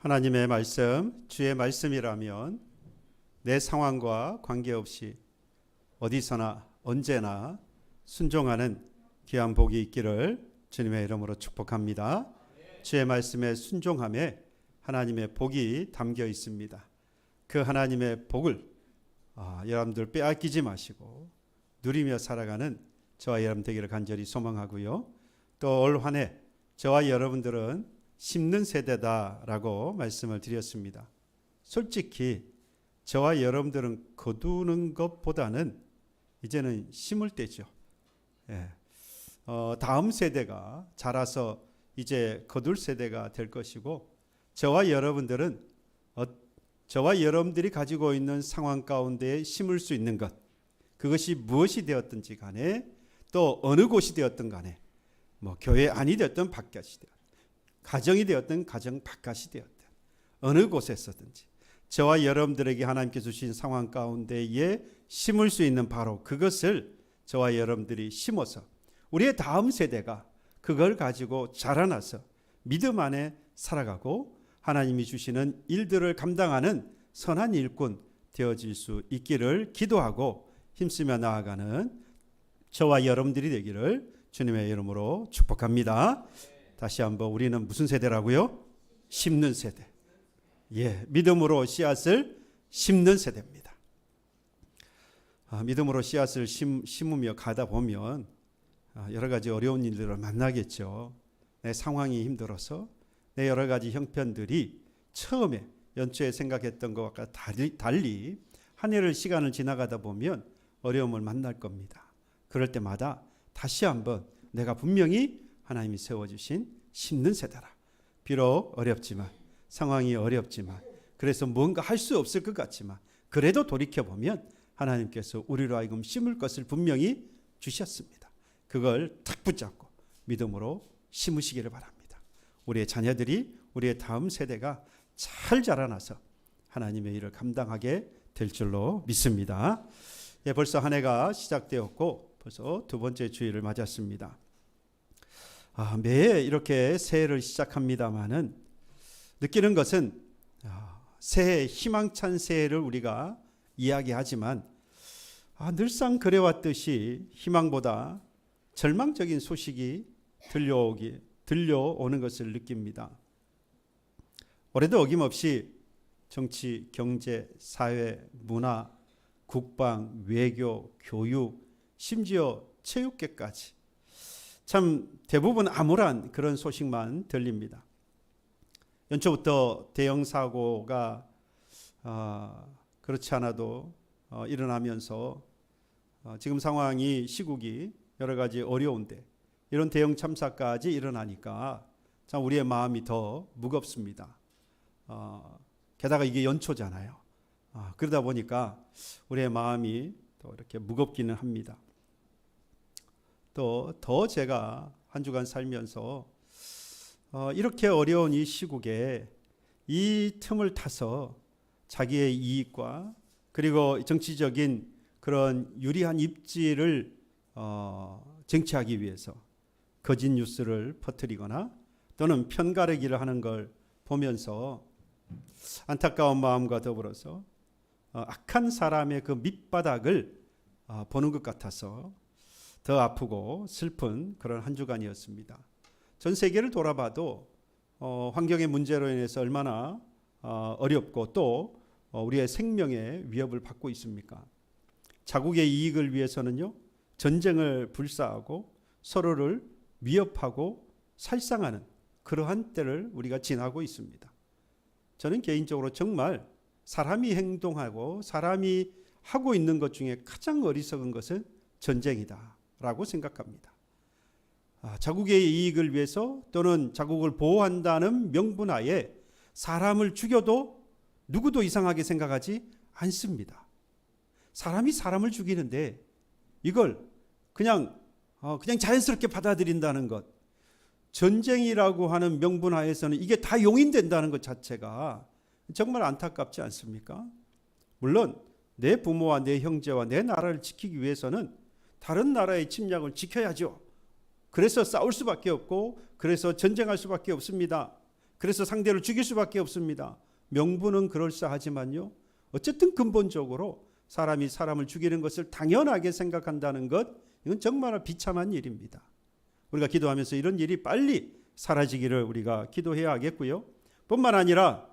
하나님의 말씀, 주의 말씀이라면 내 상황과 관계없이 어디서나 언제나 순종하는 귀한 복이 있기를 주님의 이름으로 축복합니다. 주의 말씀에 순종함에 하나님의 복이 담겨 있습니다. 그 하나님의 복을 여러분들 빼앗기지 마시고 누리며 살아가는 저와 여러분 되기를 간절히 소망하고요. 또 올 한 해 저와 여러분들은 심는 세대다라고 말씀을 드렸습니다. 솔직히 저와 여러분들은 거두는 것보다는 이제는 심을 때죠. 다음 세대가 자라서 이제 거둘 세대가 될 것이고 저와 여러분들이 가지고 있는 상황 가운데 심을 수 있는 것, 그것이 무엇이 되었든지 간에 또 어느 곳이 되었든 간에 교회 안이 되었든 바깥이 되었든 가정이 되었든 가정 바깥이 되었든 어느 곳에서든지 저와 여러분들에게 하나님께서 주신 상황 가운데에 심을 수 있는 바로 그것을 저와 여러분들이 심어서 우리의 다음 세대가 그걸 가지고 자라나서 믿음 안에 살아가고 하나님이 주시는 일들을 감당하는 선한 일꾼 되어질 수 있기를 기도하고 힘쓰며 나아가는 저와 여러분들이 되기를 주님의 이름으로 축복합니다. 다시 한번 우리는 무슨 세대라고요? 심는 세대. 믿음으로 씨앗을 심는 세대입니다. 믿음으로 씨앗을 심으며 가다 보면 여러 가지 어려운 일들을 만나겠죠. 내 상황이 힘들어서 내 여러 가지 형편들이 처음에 연초에 생각했던 것과 달리 한 해를 시간을 지나가다 보면 어려움을 만날 겁니다. 그럴 때마다 다시 한번 내가 분명히 하나님이 세워주신 심는 세대라. 비록 어렵지만 상황이 어렵지만 그래서 뭔가 할 수 없을 것 같지만 그래도 돌이켜보면 하나님께서 우리로 하여금 심을 것을 분명히 주셨습니다. 그걸 탁 붙잡고 믿음으로 심으시기를 바랍니다. 우리의 자녀들이 우리의 다음 세대가 잘 자라나서 하나님의 일을 감당하게 될 줄로 믿습니다. 벌써 한 해가 시작되었고 벌써 두 번째 주일을 맞았습니다. 매해 이렇게 새해를 시작합니다마는 느끼는 것은 새해 희망찬 새해를 우리가 이야기하지만 늘상 그래왔듯이 희망보다 절망적인 소식이 들려오는 것을 느낍니다. 올해도 어김없이 정치, 경제, 사회, 문화, 국방, 외교, 교육, 심지어 체육계까지 참 대부분 암울한 그런 소식만 들립니다. 연초부터 대형 사고가 그렇지 않아도 일어나면서 지금 시국이 여러 가지 어려운데 이런 대형 참사까지 일어나니까 참 우리의 마음이 더 무겁습니다. 게다가 이게 연초잖아요. 그러다 보니까 우리의 마음이 또 이렇게 무겁기는 합니다. 또 더 제가 한 주간 살면서 이렇게 어려운 이 시국에 이 틈을 타서 자기의 이익과 그리고 정치적인 그런 유리한 입지를 쟁취하기 위해서 거짓 뉴스를 퍼뜨리거나 또는 편가르기를 하는 걸 보면서 안타까운 마음과 더불어서 악한 사람의 그 밑바닥을 보는 것 같아서 더 아프고 슬픈 그런 한 주간이었습니다. 전 세계를 돌아봐도 환경의 문제로 인해서 얼마나 어렵고 또 우리의 생명에 위협을 받고 있습니까? 자국의 이익을 위해서는요, 전쟁을 불사하고 서로를 위협하고 살상하는 그러한 때를 우리가 지나고 있습니다. 저는 개인적으로 정말 사람이 행동하고 사람이 하고 있는 것 중에 가장 어리석은 것은 전쟁이다라고 생각합니다. 자국의 이익을 위해서 또는 자국을 보호한다는 명분하에 사람을 죽여도 누구도 이상하게 생각하지 않습니다. 사람이 사람을 죽이는데 이걸 그냥 자연스럽게 받아들인다는 것, 전쟁이라고 하는 명분하에서는 이게 다 용인된다는 것 자체가 정말 안타깝지 않습니까? 물론 내 부모와 내 형제와 내 나라를 지키기 위해서는 다른 나라의 침략을 지켜야죠. 그래서 싸울 수밖에 없고 그래서 전쟁할 수밖에 없습니다. 그래서 상대를 죽일 수밖에 없습니다. 명분은 그럴싸하지만요, 어쨌든 근본적으로 사람이 사람을 죽이는 것을 당연하게 생각한다는 것, 이건 정말 비참한 일입니다. 우리가 기도하면서 이런 일이 빨리 사라지기를 우리가 기도해야 하겠고요. 뿐만 아니라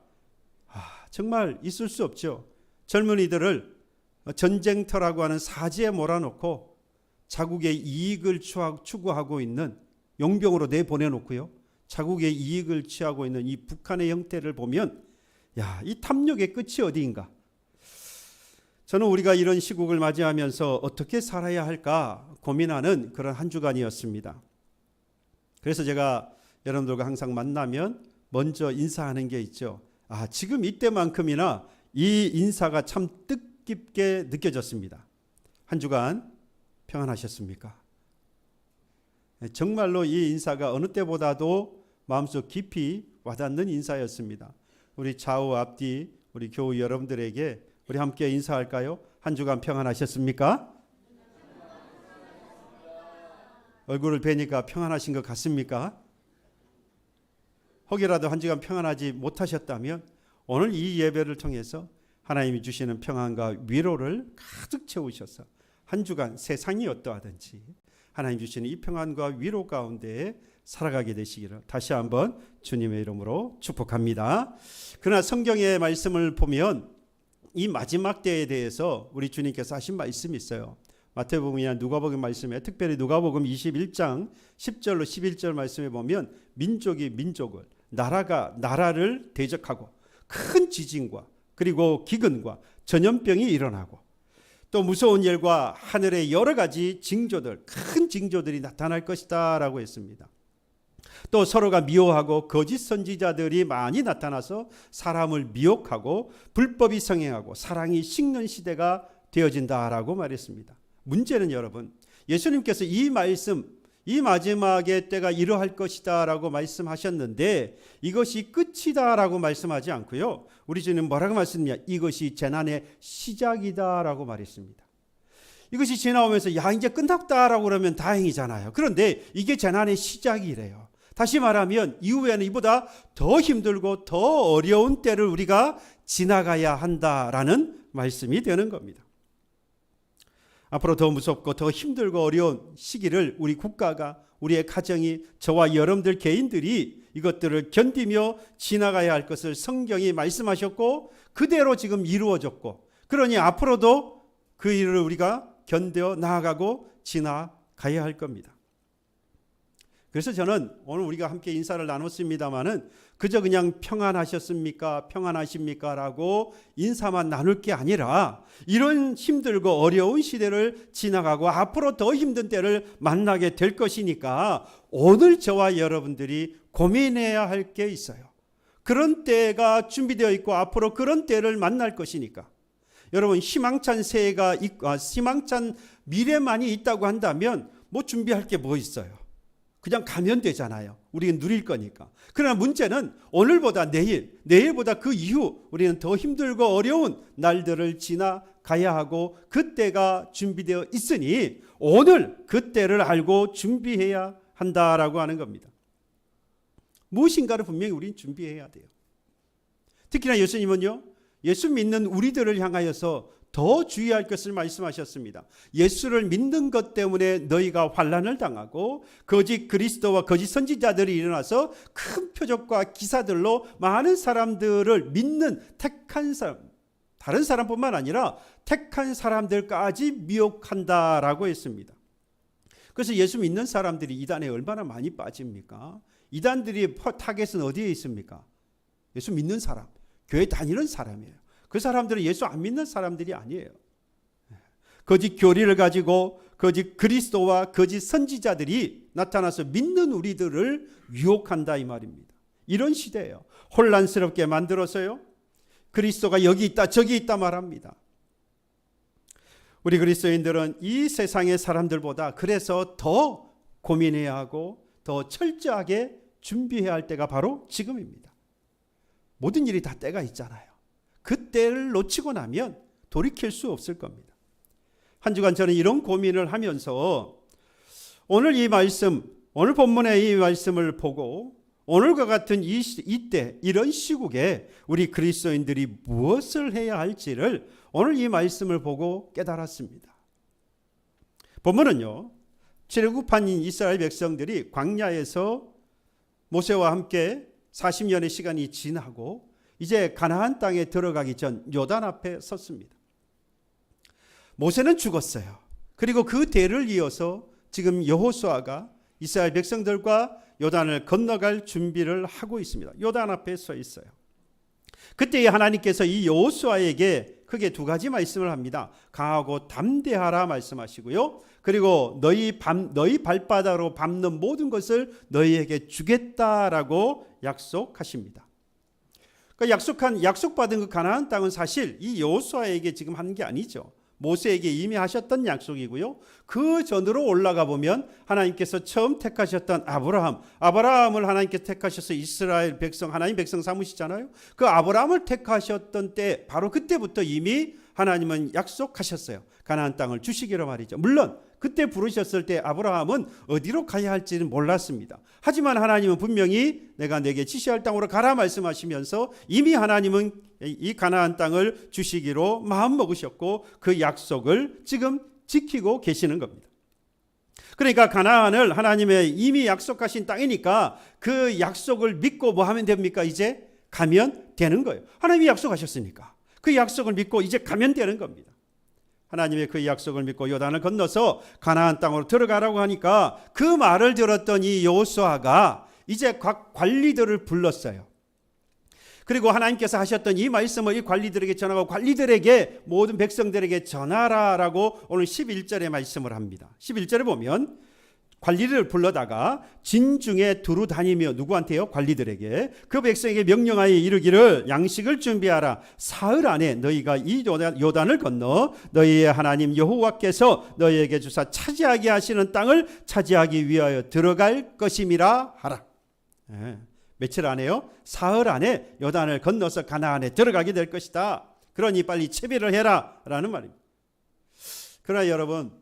정말 있을 수 없죠. 젊은이들을 전쟁터라고 하는 사지에 몰아놓고 자국의 이익을 추구하고 있는, 용병으로 내보내놓고요, 자국의 이익을 취하고 있는 이 북한의 형태를 보면 이 탐욕의 끝이 어디인가. 저는 우리가 이런 시국을 맞이하면서 어떻게 살아야 할까 고민하는 그런 한 주간이었습니다. 그래서 제가 여러분들과 항상 만나면 먼저 인사하는 게 있죠. 지금 이때만큼이나 이 인사가 참 뜻깊게 느껴졌습니다. 한 주간 평안하셨습니까? 정말로 이 인사가 어느 때보다도 마음속 깊이 와닿는 인사였습니다. 우리 좌우 앞뒤 우리 교우 여러분들에게 우리 함께 인사할까요? 한 주간 평안하셨습니까? 얼굴을 뵈니까 평안하신 것 같습니까? 혹이라도 한 주간 평안하지 못하셨다면 오늘 이 예배를 통해서 하나님이 주시는 평안과 위로를 가득 채우셔서 한 주간 세상이 어떠하든지 하나님 주시는 이 평안과 위로 가운데 살아가게 되시기를 다시 한번 주님의 이름으로 축복합니다. 그러나 성경의 말씀을 보면 이 마지막 때에 대해서 우리 주님께서 하신 말씀이 있어요. 마태복음이나 누가복음 말씀에, 특별히 누가복음 21장 10절로 11절 말씀에 보면 민족이 민족을, 나라가 나라를 대적하고 큰 지진과 그리고 기근과 전염병이 일어나고 또 무서운 일과 하늘의 여러 가지 징조들, 큰 징조들이 나타날 것이다 라고 했습니다. 또 서로가 미워하고 거짓 선지자들이 많이 나타나서 사람을 미혹하고 불법이 성행하고 사랑이 식는 시대가 되어진다라고 말했습니다. 문제는 여러분, 예수님께서 이 말씀, 이 마지막의 때가 이러할 것이다 라고 말씀하셨는데 이것이 끝이다 라고 말씀하지 않고요, 우리 주님 뭐라고 말씀했냐, 이것이 재난의 시작이다 라고 말했습니다. 이것이 지나오면서 이제 끝났다 라고 그러면 다행이잖아요. 그런데 이게 재난의 시작이래요. 다시 말하면 이후에는 이보다 더 힘들고 더 어려운 때를 우리가 지나가야 한다라는 말씀이 되는 겁니다. 앞으로 더 무섭고 더 힘들고 어려운 시기를 우리 국가가, 우리의 가정이, 저와 여러분들 개인들이 이것들을 견디며 지나가야 할 것을 성경이 말씀하셨고 그대로 지금 이루어졌고, 그러니 앞으로도 그 일을 우리가 견뎌 나아가고 지나가야 할 겁니다. 그래서 저는 오늘 우리가 함께 인사를 나눴습니다마는 그저 그냥 평안하셨습니까? 평안하십니까? 라고 인사만 나눌 게 아니라 이런 힘들고 어려운 시대를 지나가고 앞으로 더 힘든 때를 만나게 될 것이니까 오늘 저와 여러분들이 고민해야 할 게 있어요. 그런 때가 준비되어 있고 앞으로 그런 때를 만날 것이니까. 여러분, 희망찬 새해가 희망찬 미래만이 있다고 한다면 뭐 준비할 게 뭐 있어요? 그냥 가면 되잖아요. 우리는 누릴 거니까. 그러나 문제는 오늘보다 내일, 내일보다 그 이후 우리는 더 힘들고 어려운 날들을 지나가야 하고 그때가 준비되어 있으니 오늘 그때를 알고 준비해야 한다라고 하는 겁니다. 무엇인가를 분명히 우리는 준비해야 돼요. 특히나 예수님은요, 예수 믿는 우리들을 향하여서 더 주의할 것을 말씀하셨습니다. 예수를 믿는 것 때문에 너희가 환난을 당하고 거짓 그리스도와 거짓 선지자들이 일어나서 큰 표적과 기사들로 많은 사람들을 믿는 택한 사람, 다른 사람뿐만 아니라 택한 사람들까지 미혹한다라고 했습니다. 그래서 예수 믿는 사람들이 이단에 얼마나 많이 빠집니까? 이단들이 타겟은 어디에 있습니까? 예수 믿는 사람, 교회 다니는 사람이에요. 그 사람들은 예수 안 믿는 사람들이 아니에요. 거짓 교리를 가지고 거짓 그리스도와 거짓 선지자들이 나타나서 믿는 우리들을 유혹한다 이 말입니다. 이런 시대예요. 혼란스럽게 만들어서요, 그리스도가 여기 있다 저기 있다 말합니다. 우리 그리스도인들은 이 세상의 사람들보다 그래서 더 고민해야 하고 더 철저하게 준비해야 할 때가 바로 지금입니다. 모든 일이 다 때가 있잖아요. 그 때를 놓치고 나면 돌이킬 수 없을 겁니다. 한 주간 저는 이런 고민을 하면서 오늘 이 말씀, 오늘 본문의 이 말씀을 보고 오늘과 같은 이때 이런 시국에 우리 그리스도인들이 무엇을 해야 할지를 오늘 이 말씀을 보고 깨달았습니다. 본문은요, 출애굽한 이스라엘 백성들이 광야에서 모세와 함께 40년의 시간이 지나고 이제 가나안 땅에 들어가기 전 요단 앞에 섰습니다. 모세는 죽었어요. 그리고 그 대를 이어서 지금 여호수아가 이스라엘 백성들과 요단을 건너갈 준비를 하고 있습니다. 요단 앞에 서 있어요. 그때 하나님께서 이 여호수아에게 크게 두 가지 말씀을 합니다. 강하고 담대하라 말씀하시고요. 그리고 너희 발바닥으로 밟는 모든 것을 너희에게 주겠다라고 약속하십니다. 그 약속받은 그 가나안 땅은 사실 이 여호수아에게 지금 한 게 아니죠. 모세에게 이미 하셨던 약속이고요. 그 전으로 올라가 보면 하나님께서 처음 택하셨던 아브라함을 하나님께서 택하셔서 이스라엘 백성, 하나님 백성 삼으시잖아요. 그 아브라함을 택하셨던 때 바로 그때부터 이미 하나님은 약속하셨어요. 가나안 땅을 주시기로 말이죠. 물론 그때 부르셨을 때 아브라함은 어디로 가야 할지는 몰랐습니다. 하지만 하나님은 분명히 내가 내게 지시할 땅으로 가라 말씀하시면서 이미 하나님은 이 가나안 땅을 주시기로 마음먹으셨고 그 약속을 지금 지키고 계시는 겁니다. 그러니까 가나안을 하나님의 이미 약속하신 땅이니까 그 약속을 믿고 뭐 하면 됩니까? 이제 가면 되는 거예요. 하나님이 약속하셨으니까 그 약속을 믿고 이제 가면 되는 겁니다. 하나님의 그 약속을 믿고 요단을 건너서 가나안 땅으로 들어가라고 하니까 그 말을 들었던 이 여호수아가 이제 각 관리들을 불렀어요. 그리고 하나님께서 하셨던 이 말씀을 이 관리들에게 전하고 관리들에게 모든 백성들에게 전하라라고 오늘 11절에 말씀을 합니다. 11절에 보면 관리를 불러다가 진중에 두루 다니며 누구한테요? 관리들에게 그 백성에게 명령하여 이르기를 양식을 준비하라. 사흘 안에 너희가 이 요단을 건너 너희의 하나님 여호와께서 너희에게 주사 차지하게 하시는 땅을 차지하기 위하여 들어갈 것임이라 하라. 며칠 안에요? 사흘 안에 요단을 건너서 가나안에 들어가게 될 것이다. 그러니 빨리 채비를 해라 라는 말입니다. 그러나 여러분,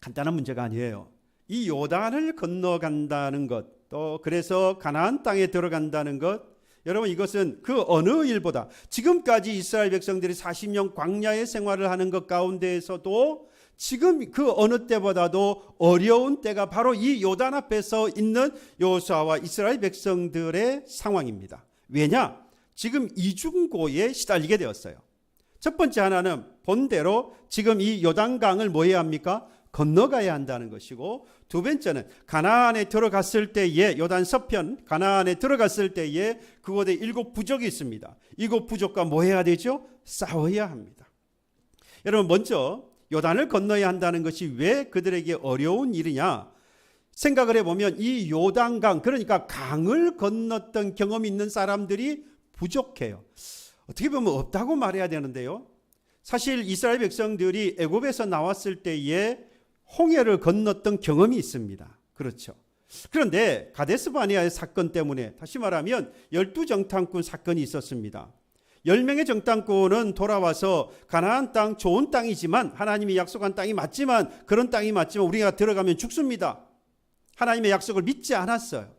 간단한 문제가 아니에요. 이 요단을 건너간다는 것, 또 그래서 가나안 땅에 들어간다는 것, 여러분 이것은 그 어느 일보다 지금까지 이스라엘 백성들이 40년 광야의 생활을 하는 것 가운데에서도 지금 그 어느 때보다도 어려운 때가 바로 이 요단 앞에 서 있는 여호수아와 이스라엘 백성들의 상황입니다. 왜냐? 지금 이중고에 시달리게 되었어요. 첫 번째 하나는 본대로 지금 이 요단강을 뭐 해야 합니까? 건너가야 한다는 것이고, 두 번째는 가나안에 들어갔을 때에 요단 서편 가나안에 들어갔을 때에 그곳에 7 부족이 있습니다. 이곳 부족과 뭐 해야 되죠? 싸워야 합니다. 여러분 먼저 요단을 건너야 한다는 것이 왜 그들에게 어려운 일이냐 생각을 해보면 이 요단강, 그러니까 강을 건넜던 경험이 있는 사람들이 부족해요. 어떻게 보면 없다고 말해야 되는데요. 사실 이스라엘 백성들이 애굽에서 나왔을 때에 홍해를 건넜던 경험이 있습니다. 그렇죠. 그런데 가데스바네아의 사건 때문에, 다시 말하면 12정탐꾼 사건이 있었습니다. 10명의 정탐꾼은 돌아와서 가나안 땅 좋은 땅이지만, 하나님이 약속한 땅이 맞지만, 그런 땅이 맞지만 우리가 들어가면 죽습니다. 하나님의 약속을 믿지 않았어요.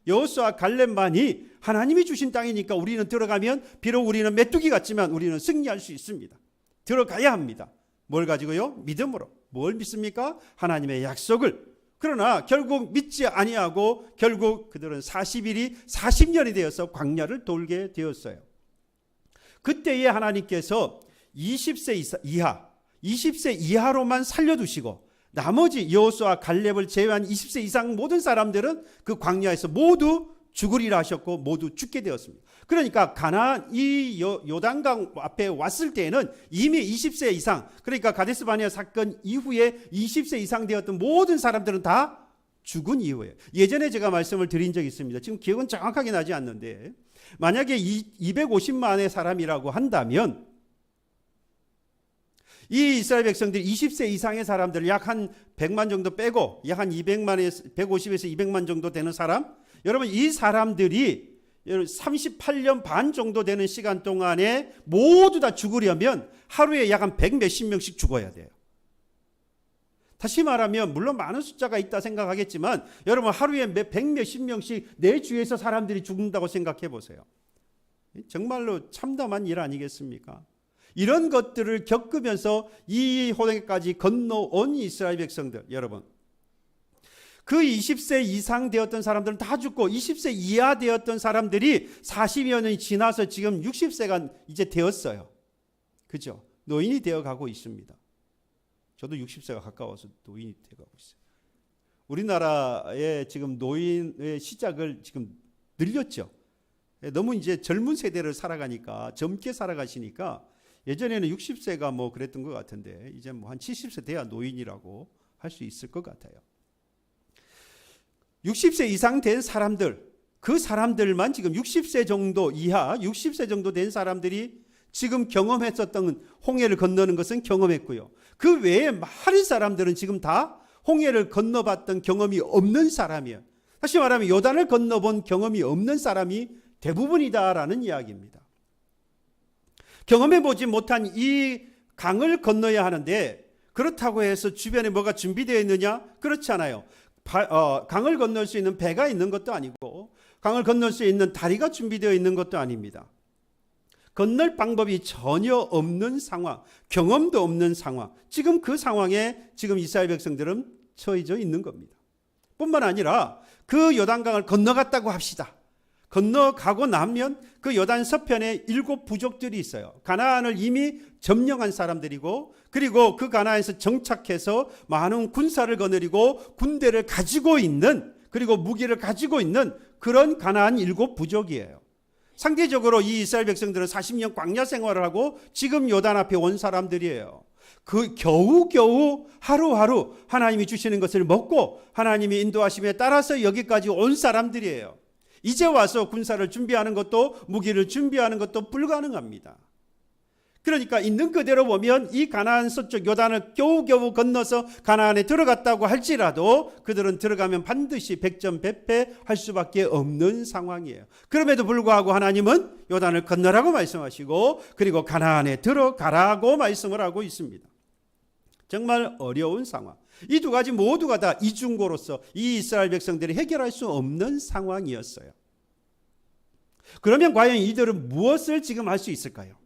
여호수아 갈렙만이 하나님이 주신 땅이니까 우리는 들어가면 비록 우리는 메뚜기 같지만 우리는 승리할 수 있습니다. 들어가야 합니다. 뭘 가지고요? 믿음으로. 뭘 믿습니까? 하나님의 약속을. 그러나 결국 믿지 아니하고 결국 그들은 40년이 되어서 광야를 돌게 되었어요. 그때에 하나님께서 20세 이하로만 살려두시고 나머지 여호수아 갈렙을 제외한 20세 이상 모든 사람들은 그 광야에서 모두 죽으리라 하셨고 모두 죽게 되었습니다. 그러니까 가나안 이 요단강 앞에 왔을 때에는 이미 20세 이상, 그러니까 가데스바네아 사건 이후에 20세 이상 되었던 모든 사람들은 다 죽은 이후예요. 예전에 제가 말씀을 드린 적이 있습니다. 지금 기억은 정확하게 나지 않는데, 만약에 250만의 사람이라고 한다면 이 이스라엘 백성들이 20세 이상의 사람들 약 한 100만 정도 빼고 약 한 200만에서 150에서 200만 정도 되는 사람, 여러분 이 사람들이 38년 반 정도 되는 시간 동안에 모두 다 죽으려면 하루에 약 한 100 몇십 명씩 죽어야 돼요. 다시 말하면 물론 많은 숫자가 있다 생각하겠지만 여러분 하루에 100 몇십 명씩 내 주위에서 사람들이 죽는다고 생각해 보세요. 정말로 참담한 일 아니겠습니까? 이런 것들을 겪으면서 이 호랭이까지 건너온 이스라엘 백성들, 여러분, 그 20세 이상 되었던 사람들은 다 죽고 20세 이하 되었던 사람들이 40여 년이 지나서 지금 60세가 이제 되었어요. 그죠? 노인이 되어가고 있습니다. 저도 60세가 가까워서 노인이 되어가고 있어요. 우리나라의 지금 노인의 시작을 지금 늘렸죠. 너무 이제 젊은 세대를 살아가니까, 젊게 살아가시니까, 예전에는 60세가 뭐 그랬던 것 같은데 이제 뭐 한 70세 돼야 노인이라고 할 수 있을 것 같아요. 60세 이상 된 사람들, 그 사람들만 지금 60세 정도 이하, 60세 정도 된 사람들이 지금 경험했었던 홍해를 건너는 것은 경험했고요. 그 외에 많은 사람들은 지금 다 홍해를 건너봤던 경험이 없는 사람이에요. 다시 말하면 요단을 건너본 경험이 없는 사람이 대부분이다라는 이야기입니다. 경험해보지 못한 이 강을 건너야 하는데 그렇다고 해서 주변에 뭐가 준비되어 있느냐? 그렇지 않아요. 강을 건널 수 있는 배가 있는 것도 아니고 강을 건널 수 있는 다리가 준비되어 있는 것도 아닙니다. 건널 방법이 전혀 없는 상황, 경험도 없는 상황, 지금 그 상황에 지금 이스라엘 백성들은 처해져 있는 겁니다. 뿐만 아니라 그 요단강을 건너갔다고 합시다. 건너가고 나면 그 요단 서편에 7 부족들이 있어요. 가나안을 이미 점령한 사람들이고, 그리고 그 가나안에서 정착해서 많은 군사를 거느리고 군대를 가지고 있는, 그리고 무기를 가지고 있는 그런 가나안 7 부족이에요. 상대적으로 이 이스라엘 백성들은 40년 광야 생활을 하고 지금 요단 앞에 온 사람들이에요. 그 겨우겨우 하루하루 하나님이 주시는 것을 먹고 하나님이 인도하심에 따라서 여기까지 온 사람들이에요. 이제 와서 군사를 준비하는 것도, 무기를 준비하는 것도 불가능합니다. 그러니까 있는 그대로 보면 이 가나안 서쪽 요단을 겨우겨우 건너서 가나안에 들어갔다고 할지라도 그들은 들어가면 반드시 백전백패할 수밖에 없는 상황이에요. 그럼에도 불구하고 하나님은 요단을 건너라고 말씀하시고, 그리고 가나안에 들어가라고 말씀을 하고 있습니다. 정말 어려운 상황. 이 2가지 모두가 다 이중고로서 이 이스라엘 백성들이 해결할 수 없는 상황이었어요. 그러면 과연 이들은 무엇을 지금 할 수 있을까요?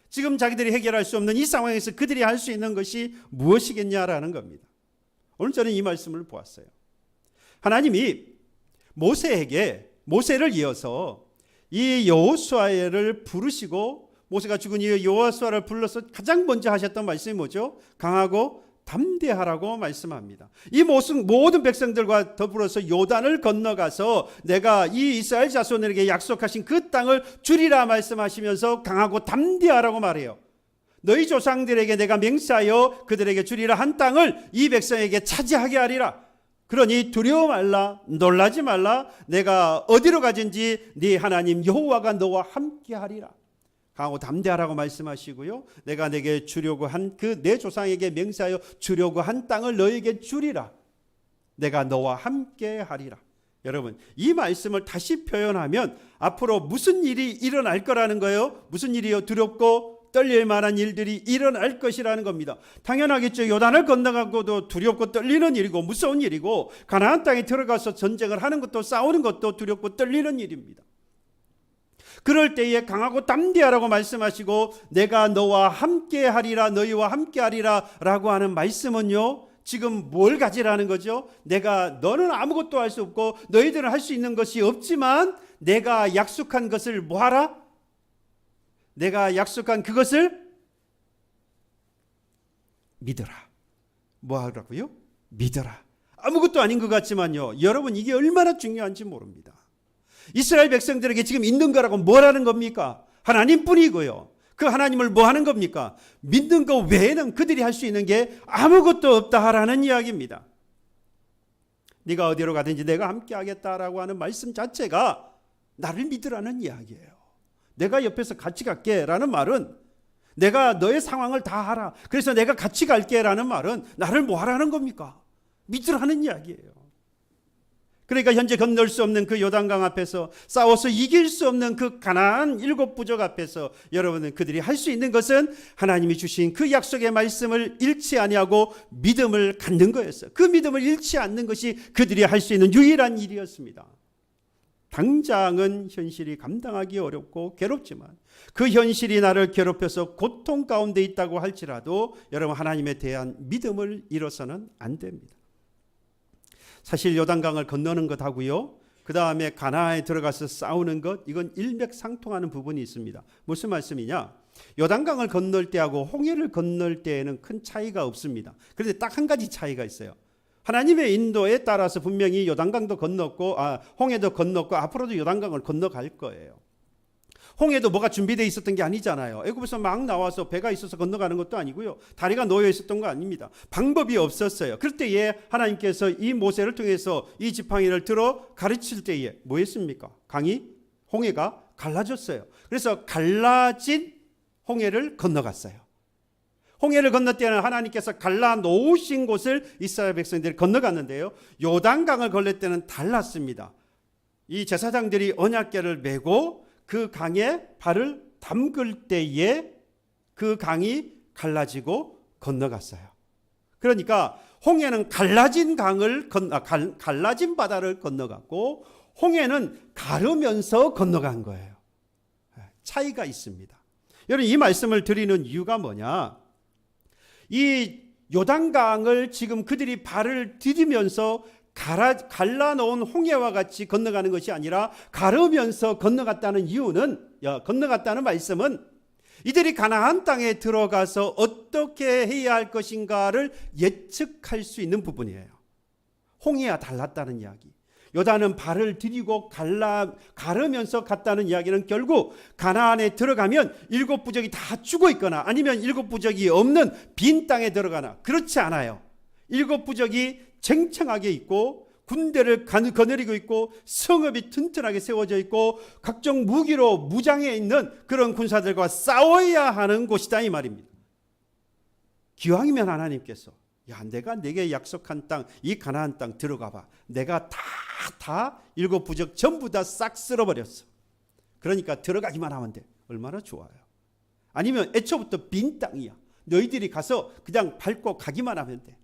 지금 자기들이 해결할 수 없는 이 상황에서 그들이 할 수 있는 것이 무엇이겠냐라는 겁니다. 오늘 저는 이 말씀을 보았어요. 하나님이 모세를 이어서 이 여호수아를 부르시고, 모세가 죽은 이후 여호수아를 불러서 가장 먼저 하셨던 말씀이 뭐죠? 강하고 담대하라고 말씀합니다. 이 모든 백성들과 더불어서 요단을 건너가서 내가 이 이스라엘 자손에게 약속하신 그 땅을 주리라 말씀하시면서 강하고 담대하라고 말해요. 너희 조상들에게 내가 맹세하여 그들에게 주리라 한 땅을 이 백성에게 차지하게 하리라. 그러니 두려워 말라, 놀라지 말라. 내가 어디로 가든지 네 하나님 여호와가 너와 함께 하리라. 강하고 담대하라고 말씀하시고요. 내가 내게 주려고 한 그 내 조상에게 맹세하여 주려고 한 땅을 너에게 주리라. 내가 너와 함께 하리라. 여러분, 이 말씀을 다시 표현하면 앞으로 무슨 일이 일어날 거라는 거예요. 무슨 일이요? 두렵고 떨릴 만한 일들이 일어날 것이라는 겁니다. 당연하겠죠. 요단을 건너가고도 두렵고 떨리는 일이고 무서운 일이고, 가나안 땅에 들어가서 전쟁을 하는 것도, 싸우는 것도 두렵고 떨리는 일입니다. 그럴 때에 강하고 담대하라고 말씀하시고 내가 너와 함께 하리라, 너희와 함께 하리라 라고 하는 말씀은요, 지금 뭘 가지라는 거죠? 너는 아무것도 할 수 없고 너희들은 할 수 있는 것이 없지만 내가 약속한 것을 뭐 하라? 내가 약속한 그것을 믿어라. 뭐 하라고요? 믿어라. 아무것도 아닌 것 같지만요, 여러분, 이게 얼마나 중요한지 모릅니다. 이스라엘 백성들에게 지금 있는 거라고 뭐라는 겁니까? 하나님뿐이고요. 그 하나님을 뭐 하는 겁니까? 믿는 것 외에는 그들이 할 수 있는 게 아무것도 없다 하라는 이야기입니다. 네가 어디로 가든지 내가 함께 하겠다라고 하는 말씀 자체가 나를 믿으라는 이야기예요. 내가 옆에서 같이 갈게 라는 말은 내가 너의 상황을 다 알아, 그래서 내가 같이 갈게 라는 말은 나를 뭐 하라는 겁니까? 믿으라는 이야기예요. 그러니까 현재 건널 수 없는 그 요단강 앞에서, 싸워서 이길 수 없는 그 가나안 7 부족 앞에서 여러분은 그들이 할 수 있는 것은 하나님이 주신 그 약속의 말씀을 잃지 아니하고 믿음을 갖는 거였어요. 그 믿음을 잃지 않는 것이 그들이 할 수 있는 유일한 일이었습니다. 당장은 현실이 감당하기 어렵고 괴롭지만 그 현실이 나를 괴롭혀서 고통 가운데 있다고 할지라도 여러분, 하나님에 대한 믿음을 잃어서는 안 됩니다. 사실 요단강을 건너는 것하고요, 그 다음에 가나안에 들어가서 싸우는 것, 이건 일맥상통하는 부분이 있습니다. 무슨 말씀이냐? 요단강을 건널 때하고 홍해를 건널 때에는 큰 차이가 없습니다. 그런데 딱 한 가지 차이가 있어요. 하나님의 인도에 따라서 분명히 요단강도 건넜고 홍해도 건넜고 앞으로도 요단강을 건너갈 거예요. 홍해도 뭐가 준비되어 있었던 게 아니잖아요. 애굽에서 막 나와서 배가 있어서 건너가는 것도 아니고요, 다리가 놓여 있었던 거 아닙니다. 방법이 없었어요. 그럴 때에 하나님께서 이 모세를 통해서 이 지팡이를 들어 가르칠 때에 뭐 했습니까? 홍해가 갈라졌어요. 그래서 갈라진 홍해를 건너갔어요. 홍해를 건널 때는 하나님께서 갈라 놓으신 곳을 이스라엘 백성들이 건너갔는데요, 요단강을 건널 때는 달랐습니다. 이 제사장들이 언약궤를 메고 그 강에 발을 담글 때에 그 강이 갈라지고 건너갔어요. 그러니까 홍해는 갈라진 갈라진 바다를 건너갔고 홍해는 가르면서 건너간 거예요. 차이가 있습니다. 여러분, 이 말씀을 드리는 이유가 뭐냐? 이 요단강을 지금 그들이 발을 디디면서 갈라놓은 홍해와 같이 건너가는 것이 아니라 가르면서 건너갔다는 건너갔다는 말씀은 이들이 가나안 땅에 들어가서 어떻게 해야 할 것인가를 예측할 수 있는 부분이에요. 홍해와 달랐다는 이야기. 요단은 발을 디디고 가르면서 갔다는 이야기는 결국 가나안에 들어가면 7 부족이 다 죽어 있거나 아니면 7 부족이 없는 빈 땅에 들어가나, 그렇지 않아요. 7 부족이 쟁창하게 있고 군대를 거느리고 있고 성읍이 튼튼하게 세워져 있고 각종 무기로 무장해 있는 그런 군사들과 싸워야 하는 곳이다, 이 말입니다. 기왕이면 하나님께서 내가 내게 약속한 땅, 이 가나안 땅 들어가 봐. 내가 다 7 부족 전부 다 싹 쓸어버렸어. 그러니까 들어가기만 하면 돼. 얼마나 좋아요. 아니면 애초부터 빈 땅이야. 너희들이 가서 그냥 밟고 가기만 하면 돼.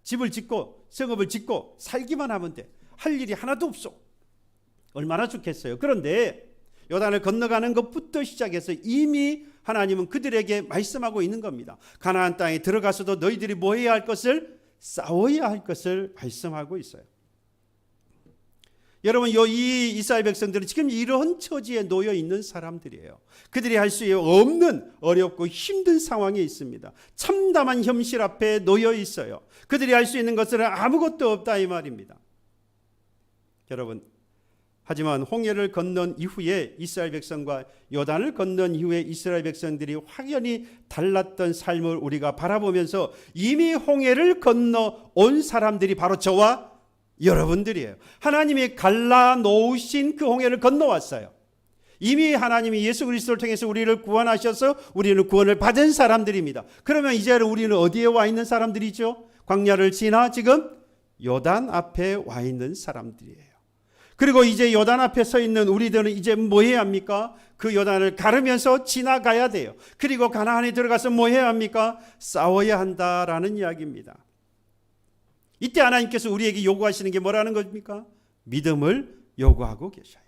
집을 짓고 성읍을 짓고 살기만 하면 돼. 할 일이 하나도 없어. 얼마나 좋겠어요. 그런데 요단을 건너가는 것부터 시작해서 이미 하나님은 그들에게 말씀하고 있는 겁니다. 가나안 땅에 들어가서도 너희들이 뭐 해야 할 것을, 싸워야 할 것을 말씀하고 있어요. 여러분, 이 이스라엘 백성들은 지금 이런 처지에 놓여 있는 사람들이에요. 그들이 할 수 없는 어렵고 힘든 상황에 있습니다. 참담한 현실 앞에 놓여 있어요. 그들이 할 수 있는 것은 아무것도 없다, 이 말입니다. 여러분, 하지만 홍해를 건넌 이후에 이스라엘 백성과 요단을 건넌 이후에 이스라엘 백성들이 확연히 달랐던 삶을 우리가 바라보면서 이미 홍해를 건너 온 사람들이 바로 저와 여러분들이에요. 하나님이 갈라놓으신 그 홍해를 건너왔어요. 이미 하나님이 예수 그리스도를 통해서 우리를 구원하셔서 우리는 구원을 받은 사람들입니다. 그러면 이제 우리는 어디에 와 있는 사람들이죠? 광야를 지나 지금 요단 앞에 와 있는 사람들이에요. 그리고 이제 요단 앞에 서 있는 우리들은 이제 뭐 해야 합니까? 그 요단을 가르면서 지나가야 돼요. 그리고 가나안에 들어가서 뭐 해야 합니까? 싸워야 한다라는 이야기입니다. 이때 하나님께서 우리에게 요구하시는 게 뭐라는 겁니까? 믿음을 요구하고 계셔요.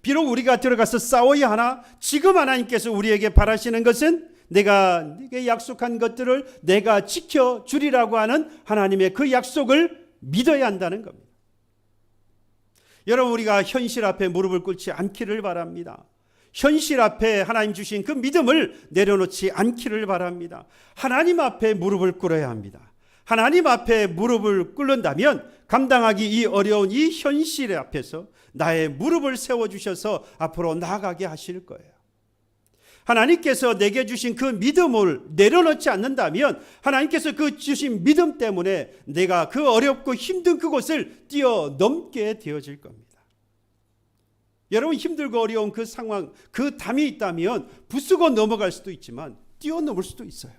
비록 우리가 들어가서 싸워야 하나, 지금 하나님께서 우리에게 바라시는 것은 내가 네게 약속한 것들을 내가 지켜주리라고 하는 하나님의 그 약속을 믿어야 한다는 겁니다. 여러분, 우리가 현실 앞에 무릎을 꿇지 않기를 바랍니다. 현실 앞에 하나님 주신 그 믿음을 내려놓지 않기를 바랍니다. 하나님 앞에 무릎을 꿇어야 합니다. 하나님 앞에 무릎을 꿇는다면 감당하기 이 어려운 이 현실 앞에서 나의 무릎을 세워주셔서 앞으로 나아가게 하실 거예요. 하나님께서 내게 주신 그 믿음을 내려놓지 않는다면 하나님께서 그 주신 믿음 때문에 내가 그 어렵고 힘든 그곳을 뛰어넘게 되어질 겁니다. 여러분, 힘들고 어려운 그 상황, 그 담이 있다면 부수고 넘어갈 수도 있지만 뛰어넘을 수도 있어요.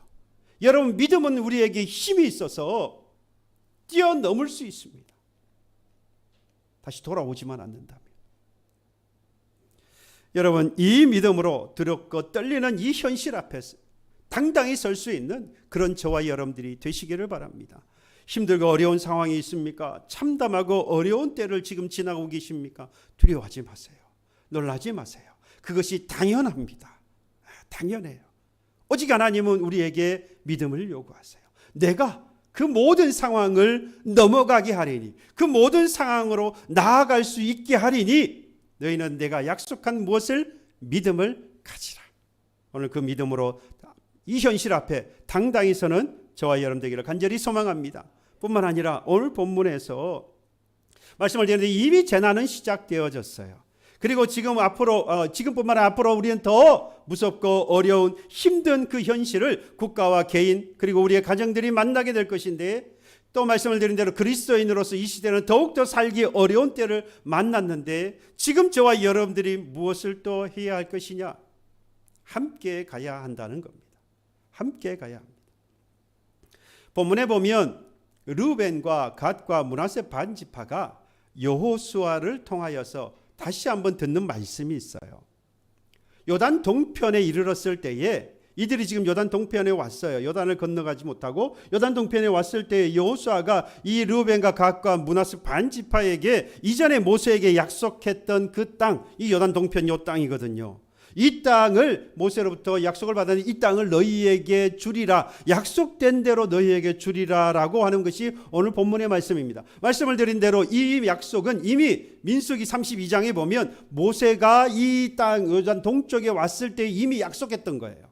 여러분, 믿음은 우리에게 힘이 있어서 뛰어넘을 수 있습니다. 다시 돌아오지만 않는다면. 여러분, 이 믿음으로 두렵고 떨리는 이 현실 앞에서 당당히 설 수 있는 그런 저와 여러분들이 되시기를 바랍니다. 힘들고 어려운 상황이 있습니까? 참담하고 어려운 때를 지금 지나고 계십니까? 두려워하지 마세요. 놀라지 마세요. 그것이 당연합니다. 당연해요. 오직 하나님은 우리에게 믿음을 요구하세요. 내가 그 모든 상황을 넘어가게 하리니, 그 모든 상황으로 나아갈 수 있게 하리니 너희는 내가 약속한 무엇을 믿음을 가지라. 오늘 그 믿음으로 이 현실 앞에 당당히 서는 저와 여러분 되기를 간절히 소망합니다. 뿐만 아니라 오늘 본문에서 말씀을 드리는데 이미 재난은 시작되어졌어요. 그리고 지금뿐만 아니라 앞으로 우리는 더 무섭고 어려운 힘든 그 현실을 국가와 개인 그리고 우리의 가정들이 만나게 될 것인데, 또 말씀을 드린 대로 그리스도인으로서 이 시대는 더욱더 살기 어려운 때를 만났는데, 지금 저와 여러분들이 무엇을 또 해야 할 것이냐? 함께 가야 한다는 겁니다. 함께 가야 합니다. 본문에 보면 르우벤과 갓과 므낫세 반지파가 여호수아를 통하여서 다시 한번 듣는 말씀이 있어요. 요단 동편에 이르렀을 때에 이들이 지금 요단 동편에 왔어요. 요단을 건너가지 못하고 요단 동편에 왔을 때 여호수아가 이 르우벤과 갓과 므낫세 반지파에게 이전에 모세에게 약속했던 그 땅, 이 요단 동편 요 땅이거든요. 이 땅을 모세로부터 약속을 받았는데 이 땅을 너희에게 주리라, 약속된 대로 너희에게 주리라 라고 하는 것이 오늘 본문의 말씀입니다. 말씀을 드린 대로 이 약속은 이미 민수기 32장에 보면 모세가 이 땅 요단 동쪽에 왔을 때 이미 약속했던 거예요.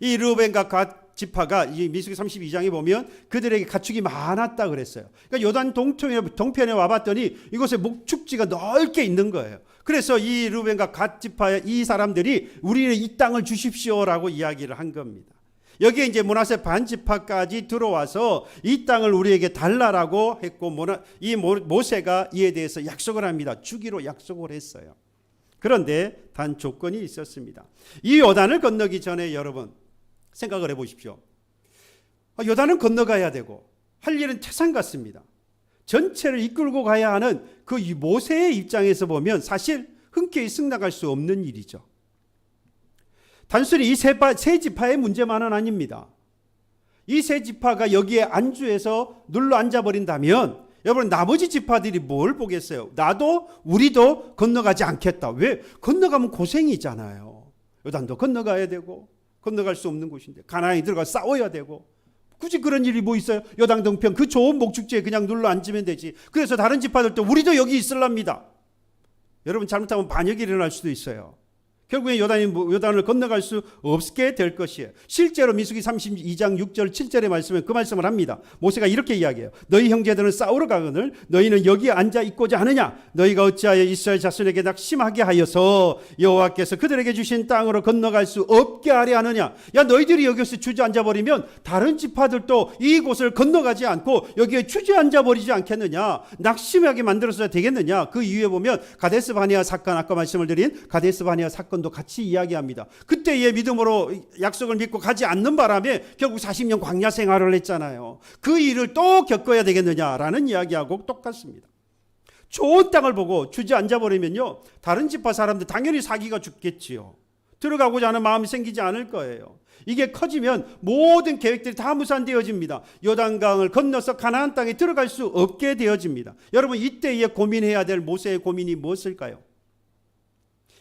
이 르우벤과 갓 지파가 이 민수기 32장에 보면 그들에게 가축이 많았다 그랬어요. 그러니까 요단 동편에 와봤더니 이곳에 목축지가 넓게 있는 거예요. 그래서 이 르우벤과 갓 지파의 이 사람들이 우리의 이 땅을 주십시오라고 이야기를 한 겁니다. 여기에 이제 므낫세 반지파까지 들어와서 이 땅을 우리에게 달라라고 했고, 이 모세가 이에 대해서 약속을 합니다. 주기로 약속을 했어요. 그런데 단 조건이 있었습니다. 이 요단을 건너기 전에 여러분 생각을 해보십시오. 요단은 건너가야 되고 할 일은 태산 같습니다. 전체를 이끌고 가야 하는 그 모세의 입장에서 보면 사실 흔쾌히 승낙할 수 없는 일이죠. 단순히 이 세 지파의 문제만은 아닙니다. 이 세 지파가 여기에 안주해서 눌러 앉아버린다면 여러분 나머지 지파들이 뭘 보겠어요? 우리도 건너가지 않겠다. 왜? 건너가면 고생이잖아요. 요단도 건너가야 되고 건너갈 수 없는 곳인데 가나안에 들어가 싸워야 되고, 굳이 그런 일이 뭐 있어요? 요단 동편 그 좋은 목축지에 그냥 눌러 앉으면 되지. 그래서 다른 지파들도 우리도 여기 있으랍니다. 여러분 잘못하면 반역이 일어날 수도 있어요. 결국엔 요단을 건너갈 수 없게 될 것이에요. 실제로 민수기 32장 6절 7절의 말씀에 그 말씀을 합니다. 모세가 이렇게 이야기해요. 너희 형제들은 싸우러 가거늘 너희는 여기에 앉아 있고자 하느냐? 너희가 어찌하여 이스라엘 자손에게 낙심하게 하여서 여호와께서 그들에게 주신 땅으로 건너갈 수 없게 하려 하느냐? 야, 너희들이 여기서 주저앉아 버리면 다른 지파들도 이곳을 건너가지 않고 여기에 주저앉아 버리지 않겠느냐? 낙심하게 만들어서야 되겠느냐? 그 이유에 보면 가데스 바네아 사건, 아까 말씀을 드린 가데스 바네아 사건도 같이 이야기합니다. 그때의 믿음으로 약속을 믿고 가지 않는 바람에 결국 40년 광야 생활을 했잖아요. 그 일을 또 겪어야 되겠느냐라는 이야기하고 똑같습니다. 좋은 땅을 보고 주저앉아 버리면요, 다른 지파 사람들 당연히 사기가 죽겠지요. 들어가고자 하는 마음이 생기지 않을 거예요. 이게 커지면 모든 계획들이 다 무산되어집니다. 요단강을 건너서 가나안 땅에 들어갈 수 없게 되어집니다. 여러분 이때에 고민해야 될 모세의 고민이 무엇일까요?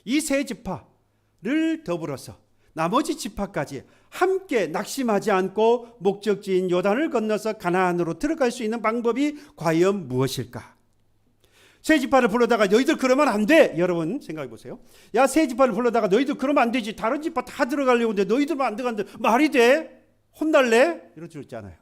이 세 지파를 더불어서 나머지 지파까지 함께 낙심하지 않고 목적지인 요단을 건너서 가나안으로 들어갈 수 있는 방법이 과연 무엇일까? 세 지파를 불러다가 너희들 그러면 안 돼. 여러분 생각해 보세요. 야, 세 지파를 불러다가 너희들 그러면 안 되지. 다른 지파 다 들어가려고 하는데 너희들만 안 들어가는데 말이 돼? 혼날래? 이럴 줄 있잖아요.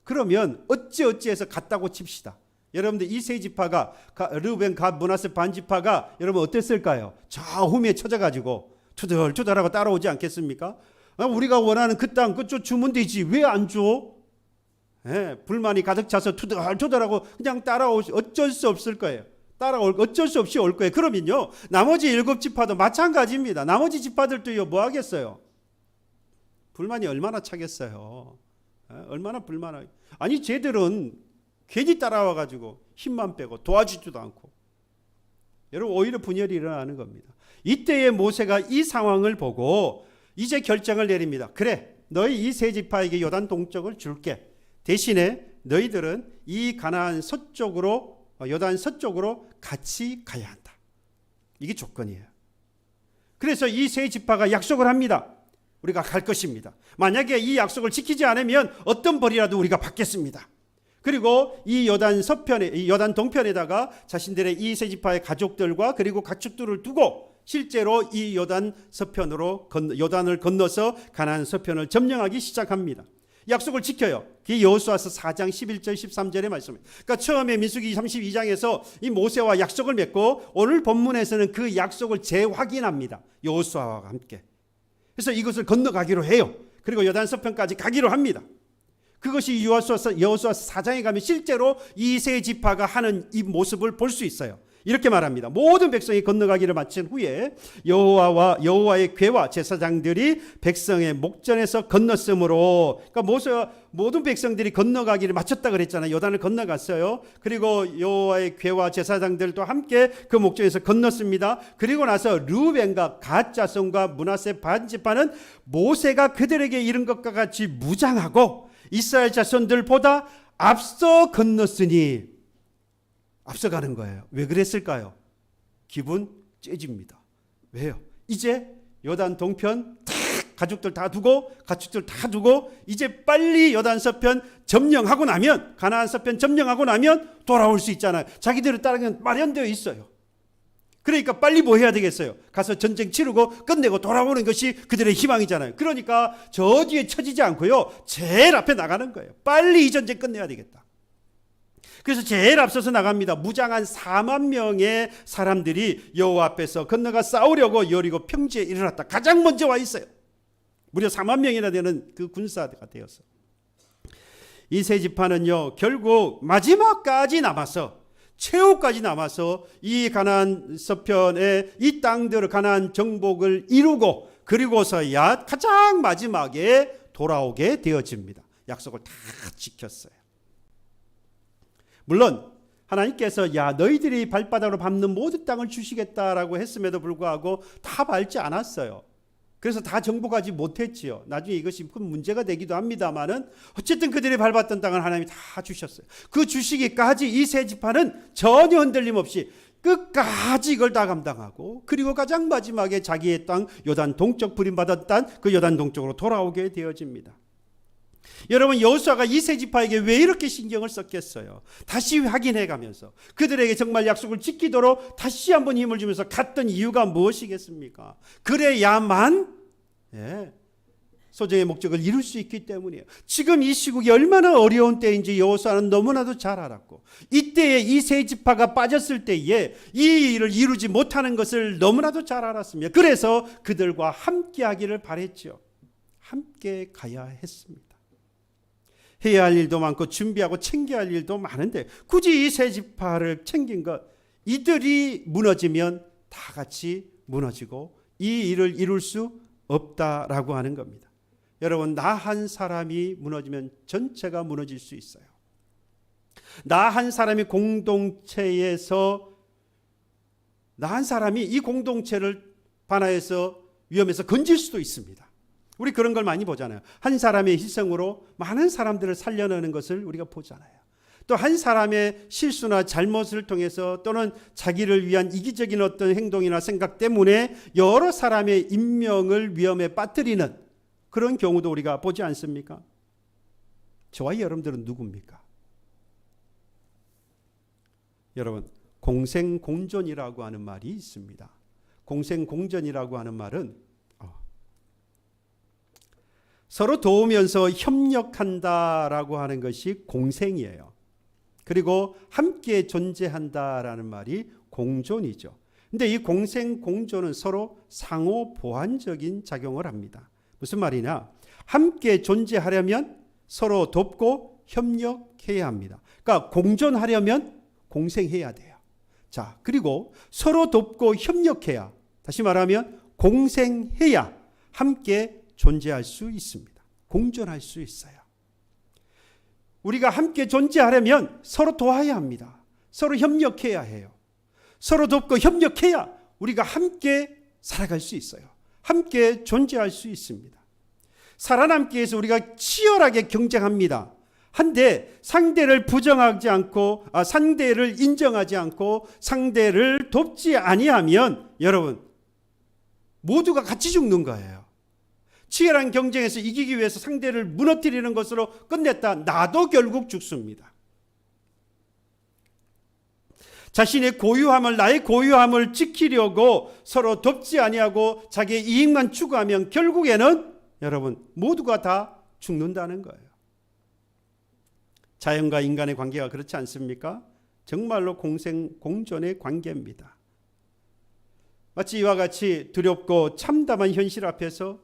그러면 어찌해서 갔다고 칩시다. 여러분들 이 세 지파가 르우벤, 갓, 므낫세 반지파가 여러분 어땠을까요? 좌우미에 쳐져가지고 투덜투덜하고 따라오지 않겠습니까? 우리가 원하는 그 땅 그쪽 주면 되지 왜 안 줘? 불만이 가득 차서 투덜투덜하고 그냥 어쩔 수 없을 거예요. 어쩔 수 없이 올 거예요. 그러면요 나머지 7지파도 마찬가지입니다. 나머지 지파들도요 뭐 하겠어요? 불만이 얼마나 차겠어요? 얼마나 불만하게. 아니 쟤들은 괜히 따라와 가지고 힘만 빼고 도와주지도 않고. 여러분, 오히려 분열이 일어나는 겁니다. 이때에 모세가 이 상황을 보고 이제 결정을 내립니다. 그래, 너희 이 세 지파에게 요단 동쪽을 줄게. 대신에 너희들은 이 가나안 서쪽으로, 요단 서쪽으로 같이 가야 한다. 이게 조건이에요. 그래서 이 세 지파가 약속을 합니다. 우리가 갈 것입니다. 만약에 이 약속을 지키지 않으면 어떤 벌이라도 우리가 받겠습니다. 그리고 이 요단 서편에, 이 요단 동편에다가 자신들의 이 세 지파의 가족들과 그리고 가축들을 두고 실제로 이 요단 서편으로 요단을 건너서 가나안 서편을 점령하기 시작합니다. 약속을 지켜요. 그게 여호수아서 4장 11절 13절의 말씀입니다. 그러니까 처음에 민수기 32장에서 이 모세와 약속을 맺고 오늘 본문에서는 그 약속을 재확인합니다. 여호수아와 함께. 그래서 이것을 건너가기로 해요. 그리고 요단 서편까지 가기로 합니다. 그것이 여호수아서 4장에 가면 실제로 이 세 지파가 하는 이 모습을 볼 수 있어요. 이렇게 말합니다. 모든 백성이 건너가기를 마친 후에 여호와의 궤와 제사장들이 백성의 목전에서 건넜으므로, 그러니까 모세와 모든 백성들이 건너가기를 마쳤다 그랬잖아요. 요단을 건너갔어요. 그리고 여호와의 궤와 제사장들도 함께 그 목전에서 건넜습니다. 그리고 나서 르우벤과 갓 자손과 므낫세 반 지파는 모세가 그들에게 이른 것과 같이 무장하고 이스라엘 자손들보다 앞서 건넜으니, 앞서가는 거예요. 왜 그랬을까요? 기분 째집니다. 왜요? 이제 요단 동편 가족들 다 두고 가축들 다 두고 이제 빨리 요단 서편 점령하고 나면, 가나안 서편 점령하고 나면 돌아올 수 있잖아요. 자기들을 따르면 마련되어 있어요. 그러니까 빨리 뭐 해야 되겠어요? 가서 전쟁 치르고 끝내고 돌아오는 것이 그들의 희망이잖아요. 그러니까 저 뒤에 처지지 않고요, 제일 앞에 나가는 거예요. 빨리 이 전쟁 끝내야 되겠다. 그래서 제일 앞서서 나갑니다. 무장한 4만 명의 사람들이 여호와 앞에서 건너가 싸우려고 여리고 평지에 이르렀다. 가장 먼저 와 있어요. 무려 4만 명이나 되는 그 군사가 되었어요. 이 세 지파는요, 결국 마지막까지 남아서, 최후까지 남아서 이 가나안 서편의 이 땅들을, 가나안 정복을 이루고 그리고서야 가장 마지막에 돌아오게 되어집니다. 약속을 다 지켰어요. 물론 하나님께서 야 너희들이 발바닥으로 밟는 모든 땅을 주시겠다라고 했음에도 불구하고 다 밟지 않았어요. 그래서 다 정복하지 못했지요. 나중에 이것이 큰 문제가 되기도 합니다만은 어쨌든 그들이 밟았던 땅을 하나님이 다 주셨어요. 그 주시기까지 이 세 지파는 전혀 흔들림 없이 끝까지 이걸 다 감당하고, 그리고 가장 마지막에 자기의 땅 요단 동쪽 부림받았던 땅, 그 요단 동쪽으로 돌아오게 되어집니다. 여러분, 여호수아가 이 세 지파에게 왜 이렇게 신경을 썼겠어요? 다시 확인해 가면서 그들에게 정말 약속을 지키도록 다시 한번 힘을 주면서 갔던 이유가 무엇이겠습니까? 그래야만 소정의 목적을 이룰 수 있기 때문이에요. 지금 이 시국이 얼마나 어려운 때인지 여호수아는 너무나도 잘 알았고, 이때에 이 세 지파가 빠졌을 때에 이 일을 이루지 못하는 것을 너무나도 잘 알았습니다. 그래서 그들과 함께 하기를 바랬죠. 함께 가야 했습니다. 해야 할 일도 많고 준비하고 챙겨야 할 일도 많은데 굳이 이 세 지파를 챙긴 것, 이들이 무너지면 다 같이 무너지고 이 일을 이룰 수 없다라고 하는 겁니다. 여러분, 나 한 사람이 무너지면 전체가 무너질 수 있어요. 나 한 사람이 공동체에서, 나 한 사람이 이 공동체를 반하에서 위험에서 건질 수도 있습니다. 우리 그런 걸 많이 보잖아요. 한 사람의 희생으로 많은 사람들을 살려내는 것을 우리가 보잖아요. 또 한 사람의 실수나 잘못을 통해서 또는 자기를 위한 이기적인 어떤 행동이나 생각 때문에 여러 사람의 인명을 위험에 빠뜨리는 그런 경우도 우리가 보지 않습니까? 저와 여러분들은 누굽니까? 여러분, 공생공존이라고 하는 말이 있습니다. 공생공존이라고 하는 말은 서로 도우면서 협력한다라고 하는 것이 공생이에요. 그리고 함께 존재한다라는 말이 공존이죠. 근데 이 공생공존은 서로 상호 보완적인 작용을 합니다. 무슨 말이냐? 함께 존재하려면 서로 돕고 협력해야 합니다. 그러니까 공존하려면 공생해야 돼요. 자, 그리고 서로 돕고 협력해야, 다시 말하면 공생해야 함께 존재할 수 있습니다. 공존할 수 있어요. 우리가 함께 존재하려면 서로 도와야 합니다. 서로 협력해야 해요. 서로 돕고 협력해야 우리가 함께 살아갈 수 있어요. 함께 존재할 수 있습니다. 살아남기 위해서 우리가 치열하게 경쟁합니다. 한데 상대를 부정하지 않고 상대를 인정하지 않고 상대를 돕지 아니하면 여러분 모두가 같이 죽는 거예요. 치열한 경쟁에서 이기기 위해서 상대를 무너뜨리는 것으로 끝냈다. 나도 결국 죽습니다. 자신의 고유함을 나의 고유함을 지키려고 서로 돕지 아니하고 자기의 이익만 추구하면 결국에는 여러분 모두가 다 죽는다는 거예요. 자연과 인간의 관계가 그렇지 않습니까? 정말로 공생공존의 관계입니다. 마치 이와 같이 두렵고 참담한 현실 앞에서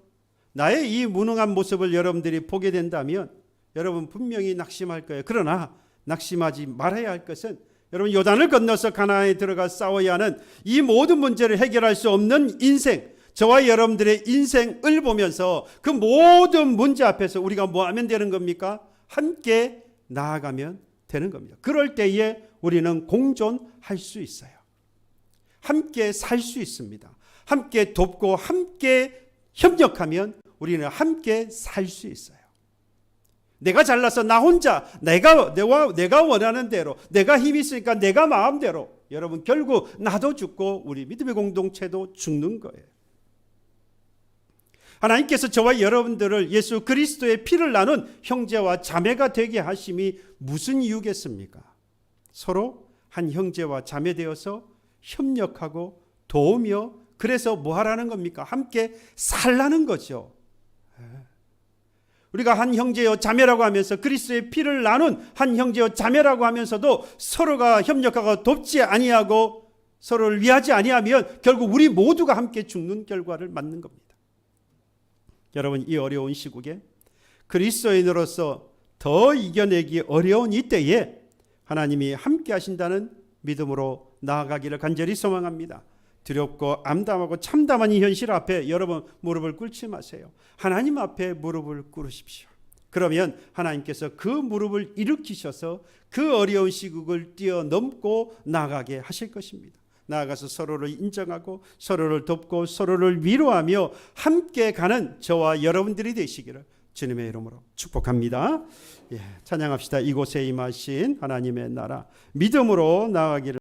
나의 이 무능한 모습을 여러분들이 보게 된다면 여러분 분명히 낙심할 거예요. 그러나 낙심하지 말아야 할 것은 여러분 요단을 건너서 가나안에 들어가 싸워야 하는 이 모든 문제를 해결할 수 없는 인생, 저와 여러분들의 인생을 보면서 그 모든 문제 앞에서 우리가 뭐 하면 되는 겁니까? 함께 나아가면 되는 겁니다. 그럴 때에 우리는 공존할 수 있어요. 함께 살 수 있습니다. 함께 돕고 함께 협력하면 우리는 함께 살 수 있어요. 내가 잘나서 나 혼자 내가 원하는 대로 내가 힘이 있으니까 내가 마음대로 여러분 결국 나도 죽고 우리 믿음의 공동체도 죽는 거예요. 하나님께서 저와 여러분들을 예수 그리스도의 피를 나눈 형제와 자매가 되게 하심이 무슨 이유겠습니까? 서로 한 형제와 자매 되어서 협력하고 도우며 그래서 뭐 하라는 겁니까? 함께 살라는 거죠. 우리가 한 형제여 자매라고 하면서 그리스도의 피를 나눈 한 형제여 자매라고 하면서도 서로가 협력하고 돕지 아니하고 서로를 위하지 아니하면 결국 우리 모두가 함께 죽는 결과를 맞는 겁니다. 여러분 이 어려운 시국에 그리스도인으로서 더 이겨내기 어려운 이때에 하나님이 함께 하신다는 믿음으로 나아가기를 간절히 소망합니다. 두렵고 암담하고 참담한 이 현실 앞에 여러분 무릎을 꿇지 마세요. 하나님 앞에 무릎을 꿇으십시오. 그러면 하나님께서 그 무릎을 일으키셔서 그 어려운 시국을 뛰어넘고 나아가게 하실 것입니다. 나아가서 서로를 인정하고 서로를 돕고 서로를 위로하며 함께 가는 저와 여러분들이 되시기를 주님의 이름으로 축복합니다. 찬양합시다. 이곳에 임하신 하나님의 나라 믿음으로 나아가기를